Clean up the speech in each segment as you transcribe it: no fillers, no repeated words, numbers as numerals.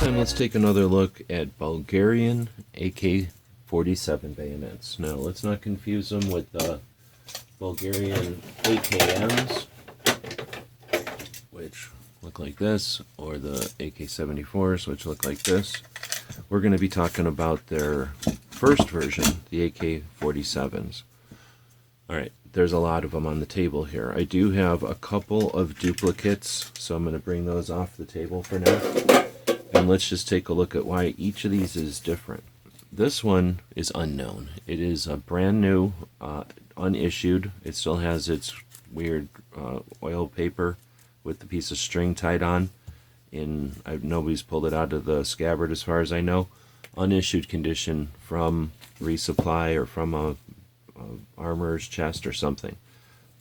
time, let's take another look at Bulgarian AK47 bayonets. Now, let's not confuse them with the Bulgarian AKMs, which look like this, or the AK-74s, which look like this. We're going to be talking about their first version, the AK-47s. Alright, there's a lot of them on the table here. I do have a couple of duplicates, so I'm going to bring those off the table for now. And let's just take a look at why each of these is different. This one is unknown. It is a brand new, unissued. It still has its weird oil paper with the piece of string tied on. Nobody's pulled it out of the scabbard as far as I know. Unissued condition from resupply or from a armorer's chest or something.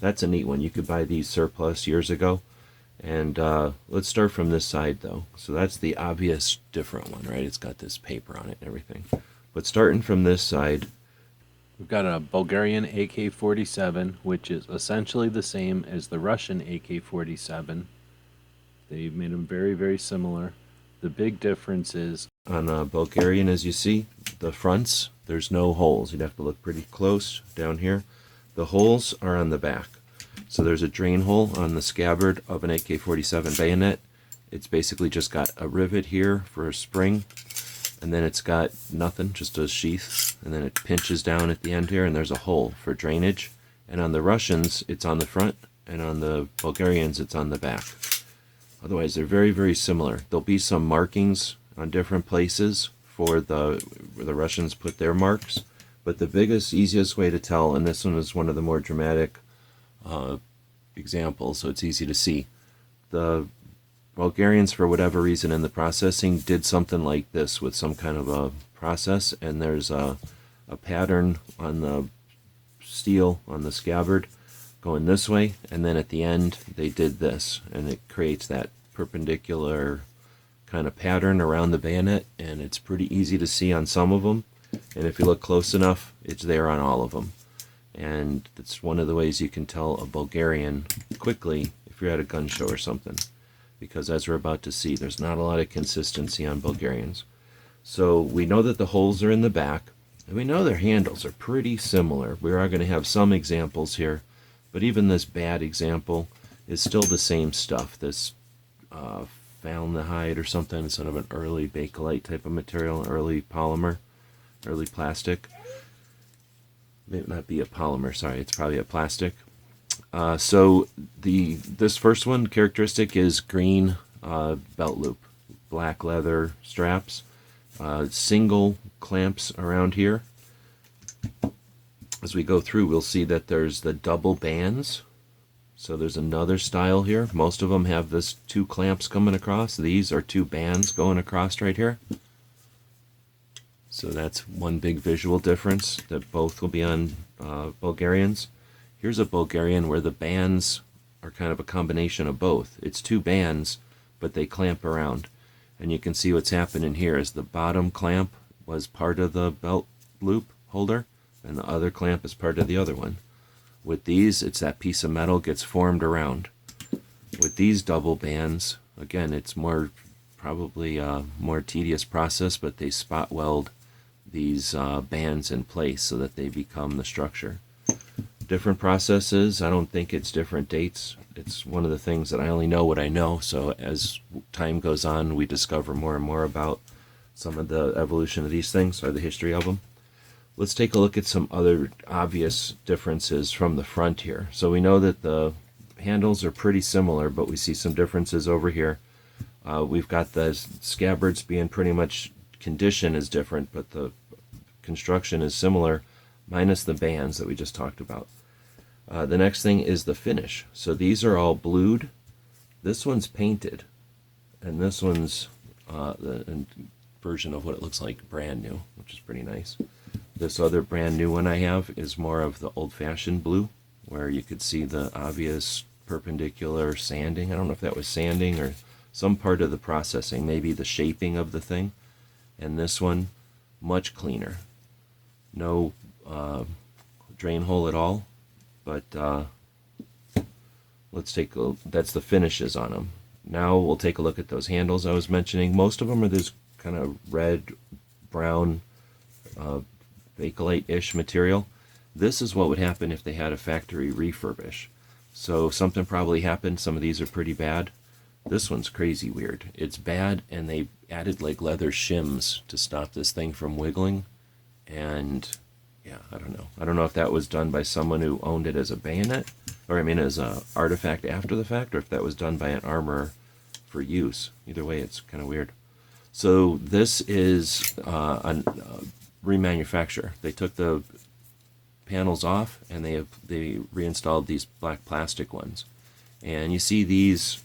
That's a neat one. You could buy these surplus years ago. And let's start from this side though. So that's the obvious different one, right? It's got this paper on it and everything. But starting from this side, we've got a Bulgarian AK-47, which is essentially the same as the Russian AK-47. They made them very, very similar. The big difference is on a Bulgarian, as you see, the fronts, there's no holes. You'd have to look pretty close down here. The holes are on the back. So there's a drain hole on the scabbard of an AK-47 bayonet. It's basically just got a rivet here for a spring, and then it's got nothing, just a sheath, and then it pinches down at the end here, and there's a hole for drainage. And on the Russians, it's on the front, and on the Bulgarians, it's on the back. Otherwise, they're very, very similar. There'll be some markings on different places for where the Russians put their marks, but the biggest, easiest way to tell, and this one is one of the more dramatic examples, so it's easy to see. The Bulgarians, for whatever reason in the processing, did something like this with some kind of a process, and there's a pattern on the steel, on the scabbard, going this way, and then at the end they did this, and it creates that perpendicular kind of pattern around the bayonet, and it's pretty easy to see on some of them, and if you look close enough, it's there on all of them. And it's one of the ways you can tell a Bulgarian quickly if you're at a gun show or something, because as we're about to see, there's not a lot of consistency on Bulgarians. So we know that the holes are in the back, and we know their handles are pretty similar. We are going to have some examples here, but even this bad example is still the same stuff. This formaldehyde or something instead of an early bakelite type of material, early polymer, early plastic. May not be a polymer, sorry, it's probably a plastic. So this first one characteristic is green belt loop, black leather straps, single clamps around here. As we go through, we'll see that there's the double bands. So there's another style here. Most of them have this two clamps coming across. These are two bands going across right here. So that's one big visual difference that both will be on Bulgarians. Here's a Bulgarian where the bands are kind of a combination of both. It's two bands, but they clamp around. And you can see what's happening here is the bottom clamp was part of the belt loop holder, and the other clamp is part of the other one. With these, it's that piece of metal gets formed around. With these double bands, again, it's probably a more tedious process, but they spot weld these bands in place so that they become the structure. Different processes, I don't think it's different dates. It's one of the things that I only know what I know, so as time goes on, we discover more and more about some of the evolution of these things, or the history of them. Let's take a look at some other obvious differences from the front here. So we know that the handles are pretty similar, but we see some differences over here. We've got the scabbards being pretty much, condition is different, but the construction is similar, minus the bands that we just talked about. The next thing is the finish. So these are all blued. This one's painted, and this one's the version of what it looks like brand new, which is pretty nice. This other brand new one I have is more of the old-fashioned blue, where you could see the obvious perpendicular sanding. I don't know if that was sanding or some part of the processing, maybe the shaping of the thing. And this one, much cleaner. No drain hole at all, but let's take a, that's the finishes on them. Now we'll take a look at those handles I was mentioning. Most of them are this kind of red, brown, bakelite-ish material. This is what would happen if they had a factory refurbish. So something probably happened. Some of these are pretty bad. This one's crazy weird. It's bad, and they added like leather shims to stop this thing from wiggling. And yeah, I don't know. I don't know if that was done by someone who owned it as a bayonet, or I mean as a artifact after the fact, or if that was done by an armorer for use. Either way, it's kind of weird. So this is a remanufacture. They took the panels off and they reinstalled these black plastic ones. And you see these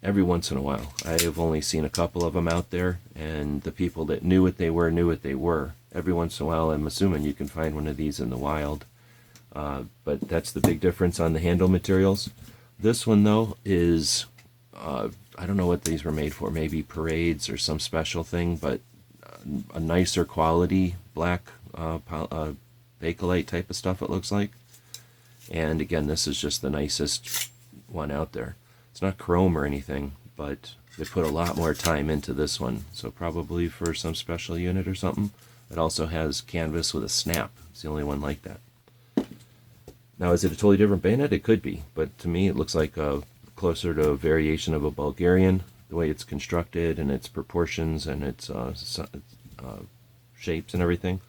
every once in a while. I have only seen a couple of them out there, and the people that knew what they were knew what they were. Every once in a while, I'm assuming you can find one of these in the wild. But that's the big difference on the handle materials. This one, though, is, I don't know what these were made for. Maybe parades or some special thing, but a nicer quality black bakelite type of stuff, it looks like. And again, this is just the nicest one out there. It's not chrome or anything, but they put a lot more time into this one. So probably for some special unit or something. It also has canvas with a snap. It's the only one like that. Now, is it a totally different bayonet? It could be, but to me it looks like closer to a variation of a Bulgarian, the way it's constructed and its proportions and its shapes and everything.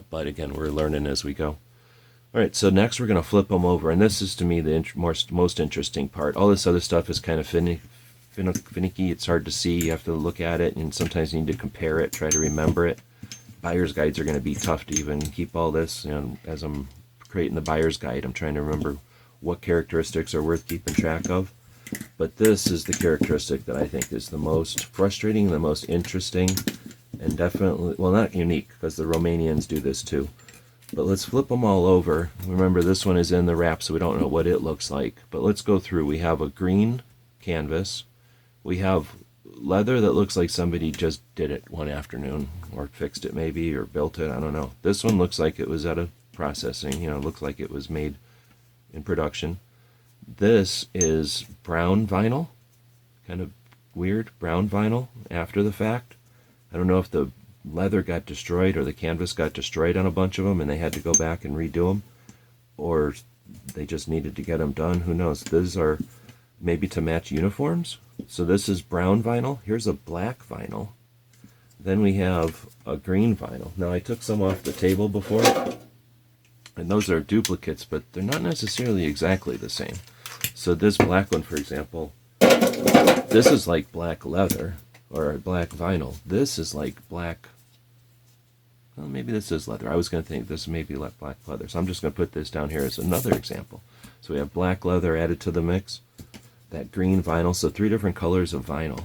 But again, we're learning as we go. All right, so next we're going to flip them over, and this is to me the most interesting part. All this other stuff is kind of finicky. It's hard to see. You have to look at it, and sometimes you need to compare it, try to remember it. Buyer's guides are going to be tough to even keep all this. You know, as I'm creating the buyer's guide, I'm trying to remember what characteristics are worth keeping track of. But this is the characteristic that I think is the most frustrating, the most interesting, and definitely, well, not unique, because the Romanians do this too. But let's flip them all over. Remember, this one is in the wrap, so we don't know what it looks like. But let's go through. We have a green canvas. We have leather that looks like somebody just did it one afternoon, or fixed it maybe, or built it, I don't know. This one looks like it was out of processing, you know, looks like it was made in production. This is brown vinyl, kind of weird brown vinyl after the fact. I don't know if the leather got destroyed or the canvas got destroyed on a bunch of them and they had to go back and redo them, or they just needed to get them done. Who knows? These are maybe to match uniforms. So this is brown vinyl. Here's a black vinyl. Then we have a green vinyl. Now I took some off the table before, and those are duplicates, but they're not necessarily exactly the same. So this black one, for example, this is like black leather or black vinyl. This is like black, well, maybe this is leather. I was going to think this may be like black leather. So I'm just going to put this down here as another example. So we have black leather added to the mix, that green vinyl, so 3 different colors of vinyl.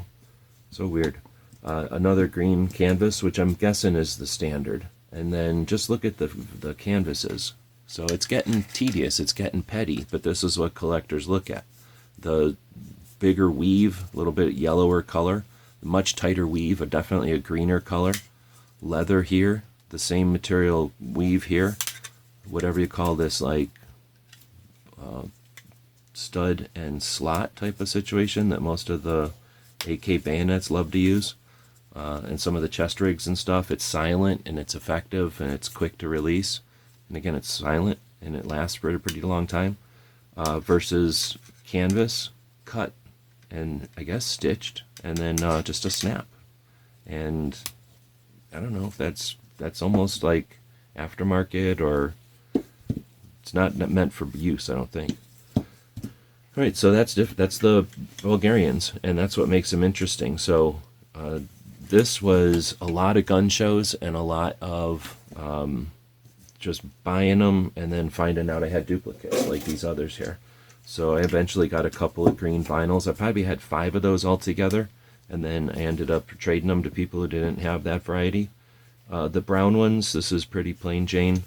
So weird. Another green canvas, which I'm guessing is the standard. And then just look at the canvases. So it's getting tedious, it's getting petty, but this is what collectors look at. The bigger weave, a little bit yellower color, much tighter weave, definitely a greener color. Leather here, the same material weave here. Whatever you call this, like stud and slot type of situation that most of the AK bayonets love to use. And some of the chest rigs and stuff, it's silent and it's effective and it's quick to release. And again, it's silent and it lasts for a pretty long time. Versus canvas, cut, and I guess stitched, and then just a snap. And I don't know if that's almost like aftermarket, or it's not meant for use, I don't think. All right, so that's the Bulgarians, and that's what makes them interesting. So this was a lot of gun shows and a lot of just buying them and then finding out I had duplicates like these others here. So I eventually got a couple of green vinyls. I probably had 5 of those altogether, and then I ended up trading them to people who didn't have that variety. The brown ones, this is pretty plain Jane.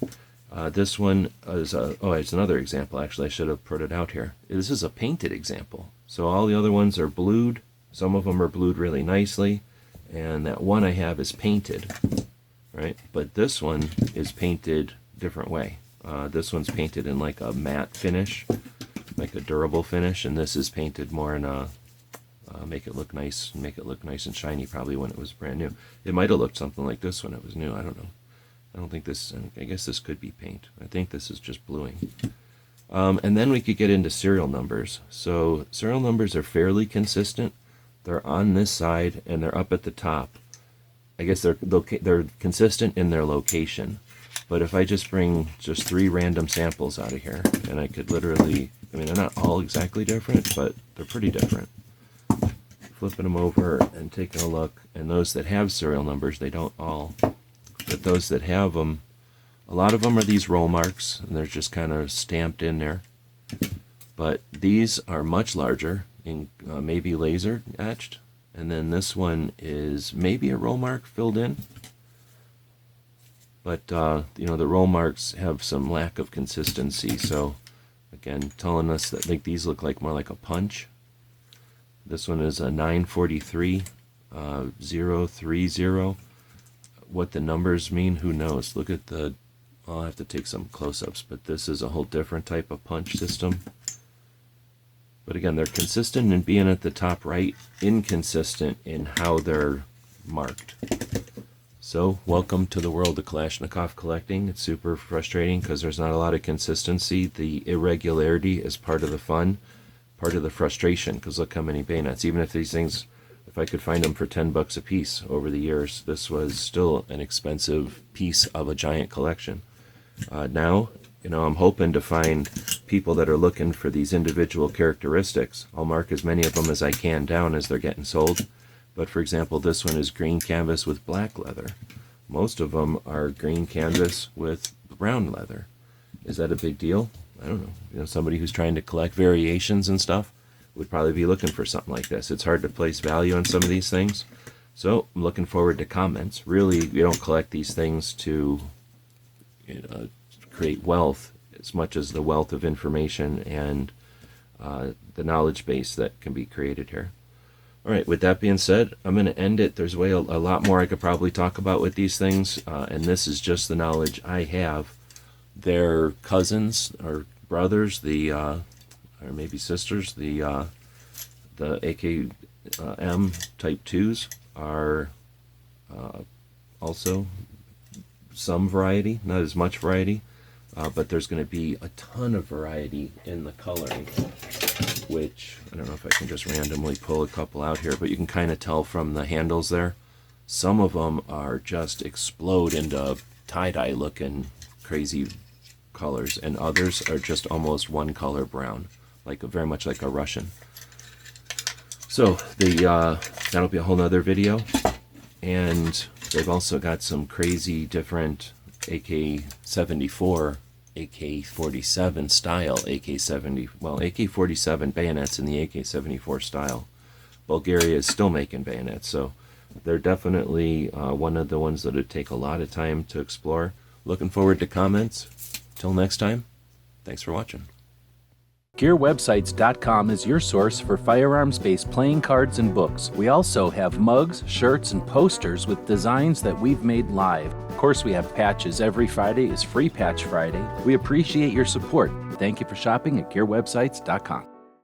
This one is it's another example. Actually, I should have put it out here. This is a painted example. So all the other ones are blued. Some of them are blued really nicely, and that one I have is painted, right? But this one is painted different way. This one's painted in like a matte finish, like a durable finish, and this is painted more in a make it look nice and shiny probably when it was brand new. It might have looked something like this when it was new. I don't know. I don't think this, I guess this could be paint. I think this is just bluing. And then we could get into serial numbers. So serial numbers are fairly consistent. They're on this side and they're up at the top. I guess they're consistent in their location. But if I just bring just 3 random samples out of here, and I could literally, I mean, they're not all exactly different, but they're pretty different. Flipping them over and taking a look, and those that have serial numbers, they don't all, but those that have them, a lot of them are these roll marks, and they're just kind of stamped in there. But these are much larger, and maybe laser etched, and then this one is maybe a roll mark filled in. But you know, the roll marks have some lack of consistency, so again, telling us that these look like more like a punch. This one is a 943 030. What the numbers mean, who knows? Look at the, I'll have to take some close-ups, but this is a whole different type of punch system. But again, they're consistent in being at the top right, inconsistent in how they're marked. So, welcome to the world of Kalashnikov collecting. It's super frustrating because there's not a lot of consistency. The irregularity is part of the fun, part of the frustration, because look how many bayonets. Even if these things, if I could find them for 10 bucks a piece over the years, this was still an expensive piece of a giant collection. Now, you know, I'm hoping to find people that are looking for these individual characteristics. I'll mark as many of them as I can down as they're getting sold. But for example, this one is green canvas with black leather. Most of them are green canvas with brown leather. Is that a big deal? I don't know. You know, somebody who's trying to collect variations and stuff would probably be looking for something like this. It's hard to place value on some of these things. So I'm looking forward to comments. Really, we don't collect these things to, you know, create wealth as much as the wealth of information and the knowledge base that can be created here. All right, with that being said, I'm going to end it. There's a lot more I could probably talk about with these things, and this is just the knowledge I have. They're cousins or brothers, or maybe sisters. The AKM Type 2s are also some variety, not as much variety, but there's going to be a ton of variety in the coloring, which I don't know if I can just randomly pull a couple out here, but you can kind of tell from the handles there. Some of them are just explode into tie-dye looking crazy colors, and others are just almost one color brown, like very much like a Russian. So that'll be a whole nother video. And they've also got some crazy different AK-74, AK-47 style AK-47 bayonets in the AK-74 style. Bulgaria is still making bayonets, so they're definitely one of the ones that would take a lot of time to explore. Looking forward to comments. Till next time, thanks for watching. 𝐀𝐮𝐜𝐿websites.com is your source for firearms-based playing cards and books. We also have mugs, shirts, and posters with designs that we've made live. Of course, we have patches. Every Friday is Free Patch Friday. We appreciate your support. Thank you for shopping at 𝐀𝐮𝐜websites.com.